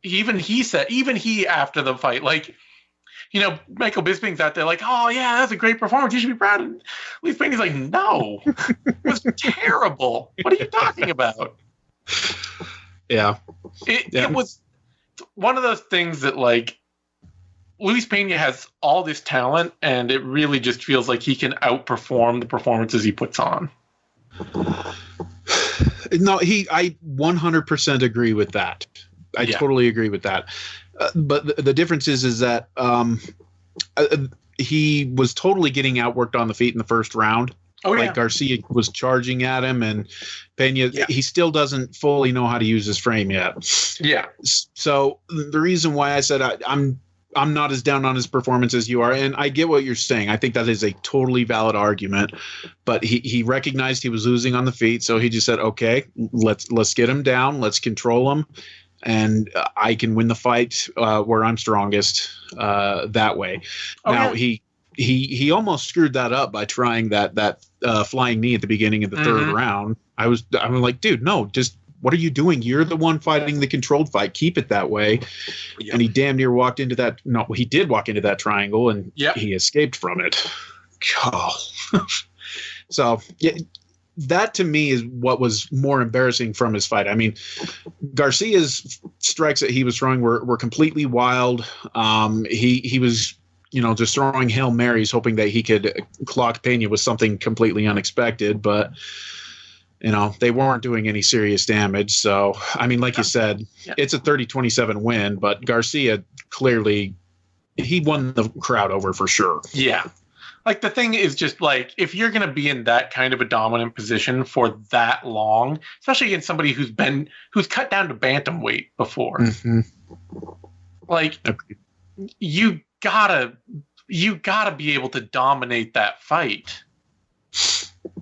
even he after the fight, Michael Bisping's out there like, oh, yeah, that's a great performance. You should be proud. And Luis Pena's like, no, it was terrible. What are you talking about? Yeah. It was one of those things that, Luis Pena has all this talent, and it really just feels like he can outperform the performances he puts on. No, I 100% agree with that. I totally agree with that. But the difference is that he was totally getting outworked on the feet in the first round. Garcia was charging at him, and Pena, he still doesn't fully know how to use his frame yet. Yeah. So the reason why I said I'm not as down on his performance as you are, and I get what you're saying. I think that is a totally valid argument, but he recognized he was losing on the feet, so he just said, okay, let's get him down, let's control him, and I can win the fight where I'm strongest that way. Okay. Now he almost screwed that up by trying that flying knee at the beginning of the third round. I'm like, dude, no, just what are you doing? You're the one fighting the controlled fight. Keep it that way. Yep. And he damn near walked into that. No, he did walk into that triangle, and he escaped from it. Oh. So that to me is what was more embarrassing from his fight. I mean, Garcia's strikes that he was throwing were completely wild. He was, just throwing Hail Marys, hoping that he could clock Pena with something completely unexpected, but they weren't doing any serious damage. So, I mean, like you said, it's a 30-27 win, but Garcia clearly, he won the crowd over for sure. Yeah. The thing is just if you're going to be in that kind of a dominant position for that long, especially against somebody who's cut down to bantamweight before, you gotta be able to dominate that fight,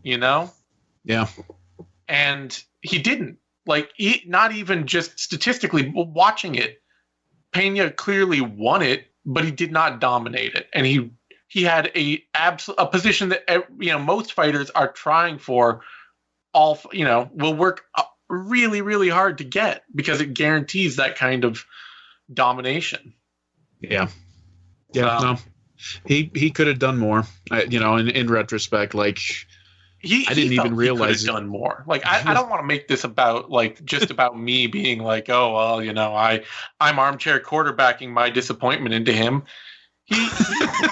Yeah. And he didn't. Not even just statistically, watching it, Pena clearly won it, but he did not dominate it. And he had a position that most fighters are trying for. Will work really, really hard to get because it guarantees that kind of domination. Yeah. Yeah. No, he could have done more. In retrospect, I didn't even realize he could have done more. I don't want to make this about just about me being oh well, I'm armchair quarterbacking my disappointment into him. He was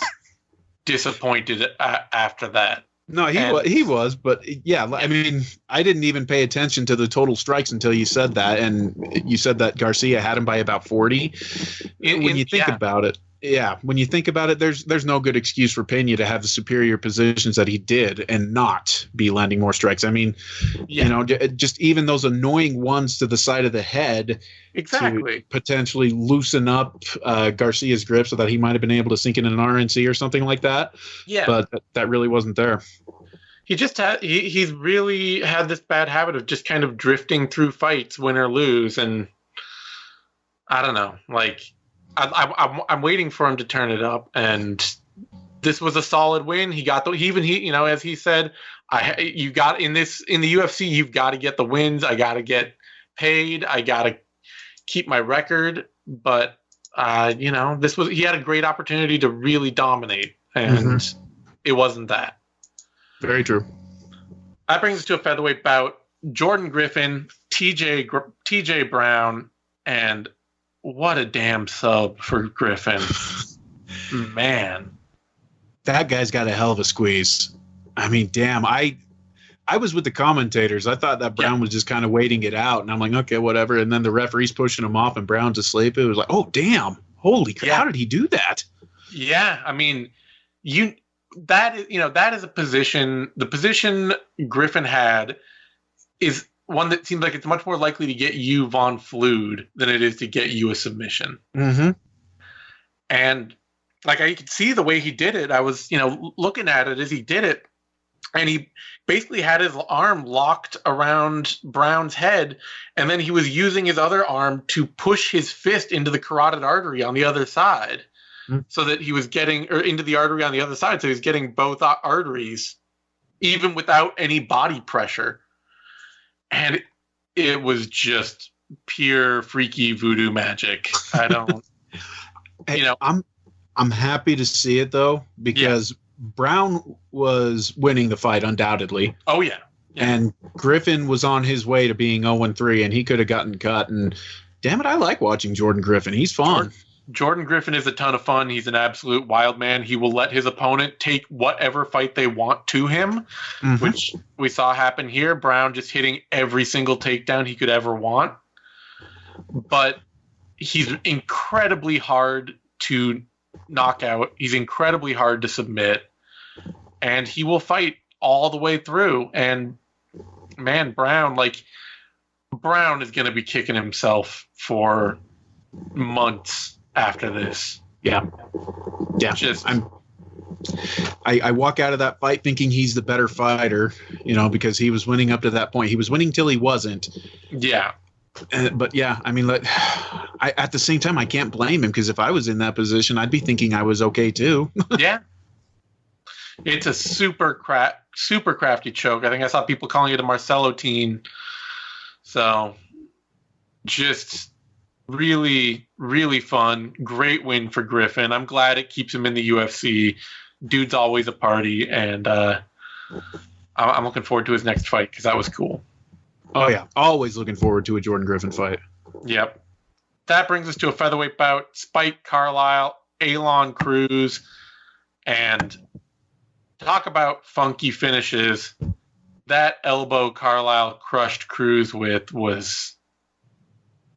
disappointed after that. No, he was, but yeah, I mean, I didn't even pay attention to the total strikes until you said that, and you said that Garcia had him by about 40. When you think about it. Yeah, when you think about it, there's no good excuse for Pena to have the superior positions that he did and not be landing more strikes. I mean, just even those annoying ones to the side of the head, to potentially loosen up Garcia's grip so that he might have been able to sink in an RNC or something like that. Yeah, but that really wasn't there. he's really had this bad habit of just kind of drifting through fights, win or lose, and I don't know. Like, I'm waiting for him to turn it up, and this was a solid win. He got as he said, you got in the UFC, you've got to get the wins. I got to get paid. I got to keep my record. But he had a great opportunity to really dominate, and it wasn't that. Very true. That brings us to a featherweight bout. Jordan Griffin, TJ Brown, and what a damn sub for Griffin. Man. That guy's got a hell of a squeeze. I mean, damn, I was with the commentators. I thought that Brown was just kind of waiting it out, and I'm like, okay, whatever. And then the referee's pushing him off, and Brown's asleep. It was like, oh, damn. Holy crap. How did he do that? Yeah, I mean, that is a position. The position Griffin had is one that seems like it's much more likely to get you Von Flood than it is to get you a submission. Mm-hmm. And like I could see the way he did it. I was, looking at it as he did it, and he basically had his arm locked around Brown's head, and then he was using his other arm to push his fist into the carotid artery on the other side. So that he was into the artery on the other side. So he was getting both arteries, even without any body pressure. And it was just pure freaky voodoo magic. I don't, I'm happy to see it though, because Brown was winning the fight undoubtedly. Oh yeah. And Griffin was on his way to being 0-3, and he could have gotten cut. And damn it, I like watching Jordan Griffin. He's fun. Jordan Griffin is a ton of fun. He's an absolute wild man. He will let his opponent take whatever fight they want to him, which we saw happen here. Brown just hitting every single takedown he could ever want. But he's incredibly hard to knock out. He's incredibly hard to submit. And he will fight all the way through. And, man, Brown is going to be kicking himself for months after this. Yeah. I walk out of that fight thinking he's the better fighter, because he was winning up to that point. He was winning till he wasn't. Yeah. But yeah, I mean, at the same time, I can't blame him, because if I was in that position, I'd be thinking I was okay too. Yeah. It's a super crafty choke. I think I saw people calling it a Marcelo teen. So just really, really fun. Great win for Griffin. I'm glad it keeps him in the UFC. Dude's always a party, and I'm looking forward to his next fight, because that was cool. Oh, yeah. Always looking forward to a Jordan Griffin fight. Yep. That brings us to a featherweight bout. Spike Carlisle, Elon Cruz, and talk about funky finishes. That elbow Carlisle crushed Cruz with was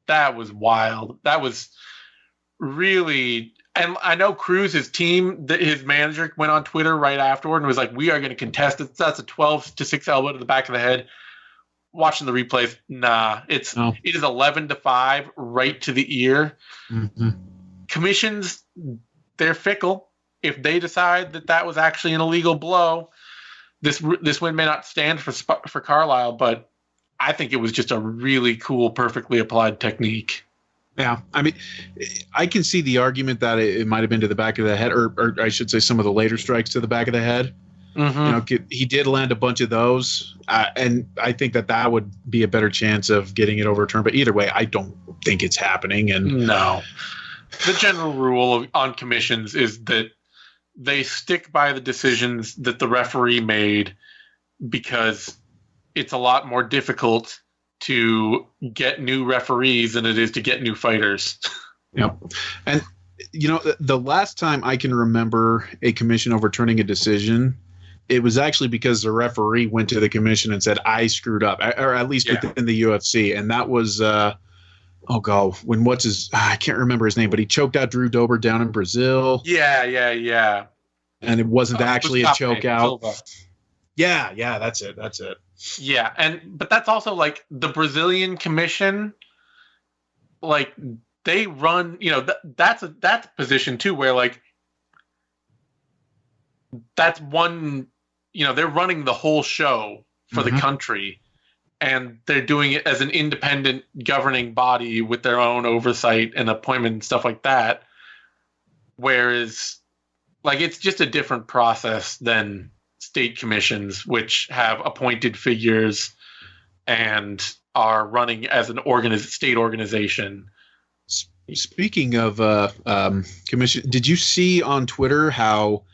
wild. That was really, and I know Cruz's team, his manager went on Twitter right afterward and was like, "We are going to contest it." That's a 12-6 elbow to the back of the head. Watching the replays, it is 11-5 right to the ear. Mm-hmm. Commissions, they're fickle. If they decide that was actually an illegal blow, this win may not stand for Carlisle, but I think it was just a really cool, perfectly applied technique. Yeah, I mean, I can see the argument that it might have been to the back of the head, or I should say some of the later strikes to the back of the head. Mm-hmm. He did land a bunch of those, and I think that would be a better chance of getting it overturned. But either way, I don't think it's happening. And no, the general rule on commissions is that they stick by the decisions that the referee made, because it's a lot more difficult to get new referees than it is to get new fighters. Yep. And, the last time I can remember a commission overturning a decision, it was actually because the referee went to the commission and said, I screwed up, or at least within the UFC. And that was, I can't remember his name, but he choked out Drew Dober down in Brazil. Yeah. And it wasn't actually a choke out. Silva. Yeah, that's it. Yeah, but that's also like the Brazilian commission, like they run, that's a position too where like that's one they're running the whole show for the country, and they're doing it as an independent governing body with their own oversight and appointment and stuff like that. Whereas, like, it's just a different process than state commissions, which have appointed figures and are running as an state organization. Speaking of commission, did you see on Twitter how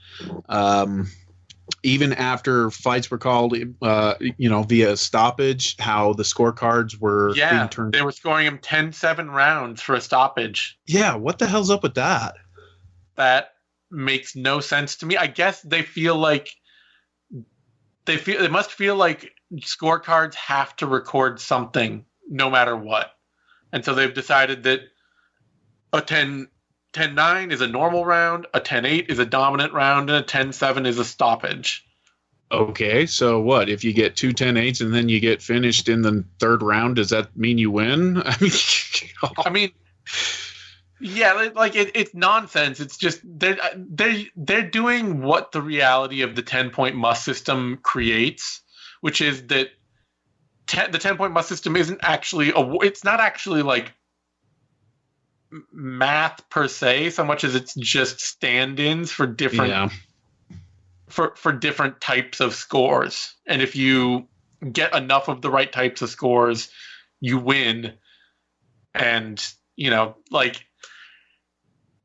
even after fights were called, via stoppage, how the scorecards were being turned? They were scoring him 10-7 rounds for a stoppage. Yeah, what the hell's up with that? That makes no sense to me. I guess they feel like it must feel like scorecards have to record something no matter what. And so they've decided that a 10-9 is a normal round, a 10-8 is a dominant round, and a 10-7 is a stoppage. Okay, so what? If you get 2 10-8s and then you get finished in the third round, does that mean you win? I mean, yeah, like it's nonsense. It's just they're doing what the reality of the 10-point must system creates, which is that the 10-point must system isn't actually it's not actually like math per se, so much as it's just stand-ins for different for different types of scores. And if you get enough of the right types of scores, you win. And like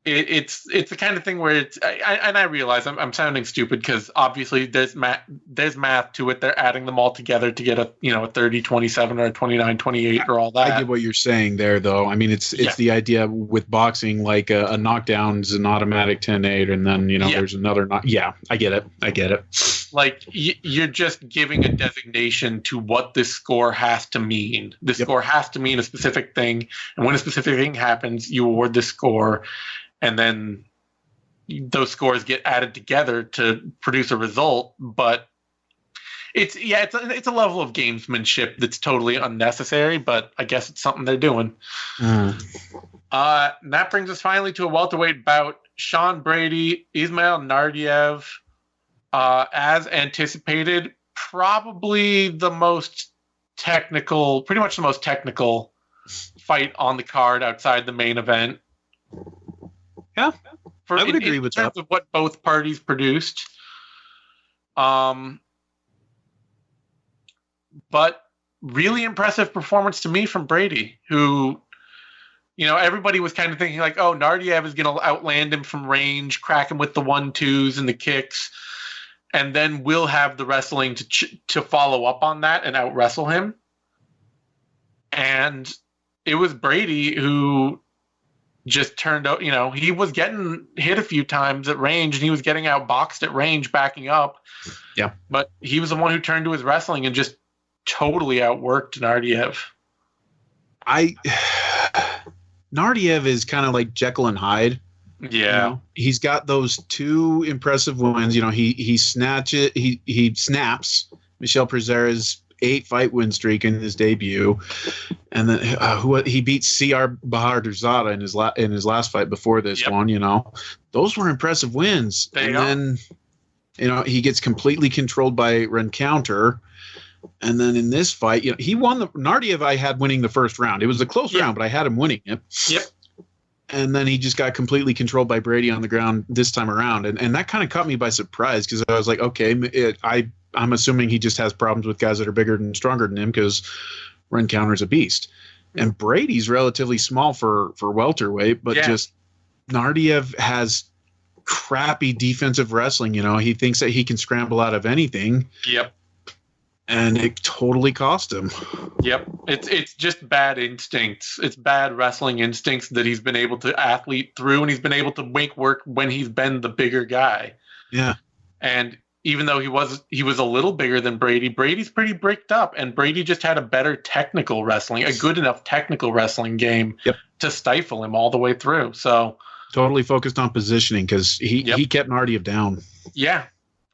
it's the kind of thing where I realize I'm sounding stupid because obviously there's math to it. They're adding them all together to get a 30-27 or a 29-28 or all that. I get what you're saying there, though. I mean, it's the idea with boxing, like a knockdown is an automatic 10-8, and then there's another knock. Yeah, I get it. Like you're just giving a designation to what this score has to mean. This score has to mean a specific thing, and when a specific thing happens, you award this score. And then those scores get added together to produce a result. But it's a level of gamesmanship that's totally unnecessary. But I guess it's something they're doing. And that brings us finally to a welterweight bout. Shawn Brady, Ismail Nardiev, as anticipated, probably the most technical, pretty much the most technical fight on the card outside the main event. Yeah, I would agree with that. In terms of what both parties produced. But really impressive performance to me from Brady, who, everybody was kind of thinking like, oh, Nardiev is going to outland him from range, crack him with the 1-2s and the kicks, and then we'll have the wrestling to follow up on that and out-wrestle him. And it was Brady who just turned out, he was getting hit a few times at range and he was getting outboxed at range backing up. Yeah. But he was the one who turned to his wrestling and just totally outworked Nardiev. Nardiev is kind of like Jekyll and Hyde. Yeah. He's got those 2 impressive wins. He snaps Michel Pereira's 8-fight win streak in his debut, and then he beat C.R. Bahadurzada in his last fight before this one. Those were impressive wins. Then he gets completely controlled by Rencounter, and then in this fight, he won the Nardiev. I had winning the first round. It was a close round, but I had him winning it. Yep. And then he just got completely controlled by Brady on the ground this time around, and that kind of caught me by surprise because I was like, okay, I'm assuming he just has problems with guys that are bigger and stronger than him because Rencounter's a beast. And Brady's relatively small for welterweight, but just Nardiev has crappy defensive wrestling. He thinks that he can scramble out of anything. Yep. And it totally cost him. Yep. It's just bad instincts. It's bad wrestling instincts that he's been able to athlete through, and he's been able to make work when he's been the bigger guy. Yeah. And even though he was a little bigger than Brady, Brady's pretty bricked up, and Brady just had a better technical wrestling, a good enough technical wrestling game to stifle him all the way through. So totally focused on positioning because he kept Nardiev down. Yeah.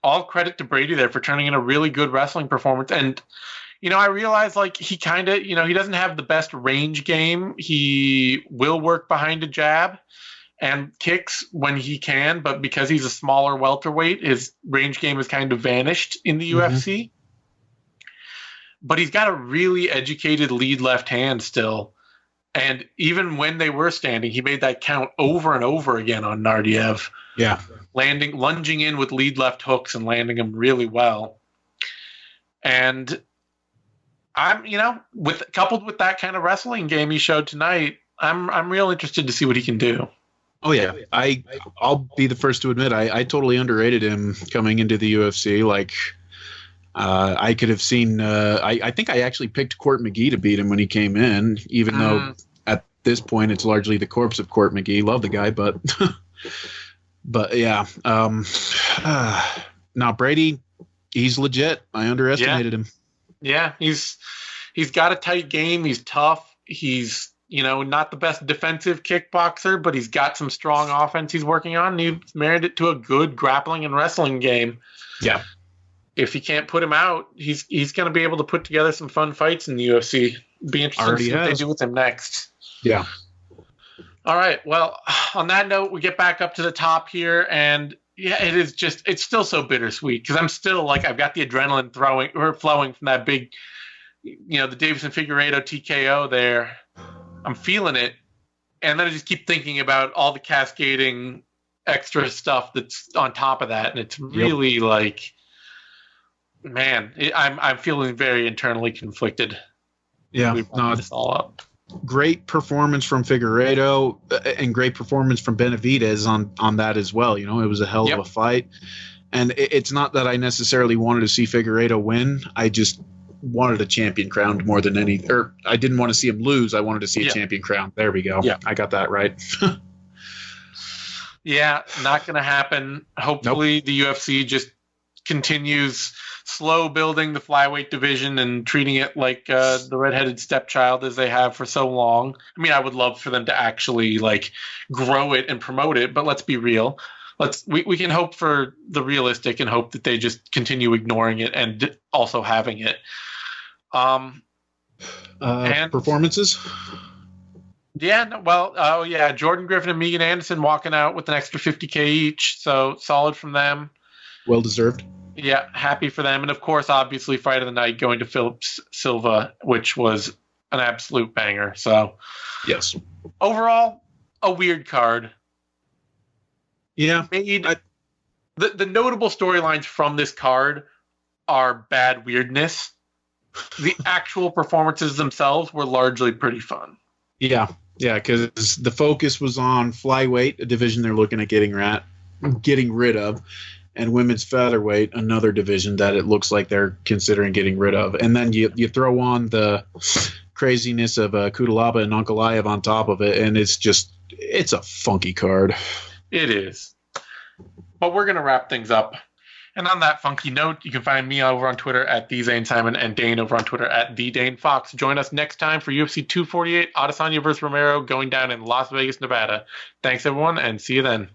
All credit to Brady there for turning in a really good wrestling performance. And, I realize like he kind of, he doesn't have the best range game. He will work behind a jab. and kicks when he can, but because he's a smaller welterweight, his range game has kind of vanished in the UFC. But he's got a really educated lead left hand still. And even when they were standing, he made that count over and over again on Nardiev. Yeah. Lunging in with lead left hooks and landing them really well. And I'm, coupled with that kind of wrestling game he showed tonight, I'm real interested to see what he can do. Oh yeah, I'll be the first to admit I totally underrated him coming into the UFC. Like, I could have seen. I think I actually picked Court McGee to beat him when he came in, even though at this point it's largely the corpse of Court McGee. Love the guy, but but yeah. Now Brady, he's legit. I underestimated him. Yeah, he's got a tight game. He's tough. He's not the best defensive kickboxer, but he's got some strong offense he's working on. And he's married it to a good grappling and wrestling game. Yeah. If you can't put him out, he's going to be able to put together some fun fights in the UFC. Be interesting to see what they do with him next. Yeah. All right. Well, on that note, we get back up to the top here, and yeah, it's still so bittersweet because I'm still I've got the adrenaline flowing from that big, the Deiveson Figueiredo TKO there. I'm feeling it, and then I just keep thinking about all the cascading extra stuff that's on top of that, and it's really I'm feeling very internally conflicted. Yeah, we brought this all up. Great performance from Figueiredo and great performance from Benavidez on that as well. It was a hell of a fight, and it's not that I necessarily wanted to see Figueiredo win. I just wanted a champion crowned more than or I didn't want to see him lose. I wanted to see a champion crowned. There we go. Yeah, I got that right. Yeah, not going to happen. Hopefully the UFC just continues slow building the flyweight division and treating it like the redheaded stepchild as they have for so long. I mean, I would love for them to actually grow it and promote it, but let's be real. We can hope for the realistic and hope that they just continue ignoring it and also having it. And performances? Yeah, Jordan Griffin and Megan Anderson walking out with an extra $50K each, so solid from them. Well deserved. Yeah, happy for them. And of course, obviously, fight of the night going to Phillips Silva, which was an absolute banger. So, yes. Overall, a weird card. Yeah. The notable storylines from this card are bad weirdness. The actual performances themselves were largely pretty fun. Yeah, because the focus was on flyweight, a division they're looking at getting rid of, and women's featherweight, another division that it looks like they're considering getting rid of. And then you throw on the craziness of Kudalaba and Ankalaev on top of it, and it's a funky card. It is. But we're going to wrap things up. And on that funky note, you can find me over on Twitter at Zane Simon and Dane over on Twitter at Dane Fox. Join us next time for UFC 248, Adesanya vs. Romero, going down in Las Vegas, Nevada. Thanks, everyone, and see you then.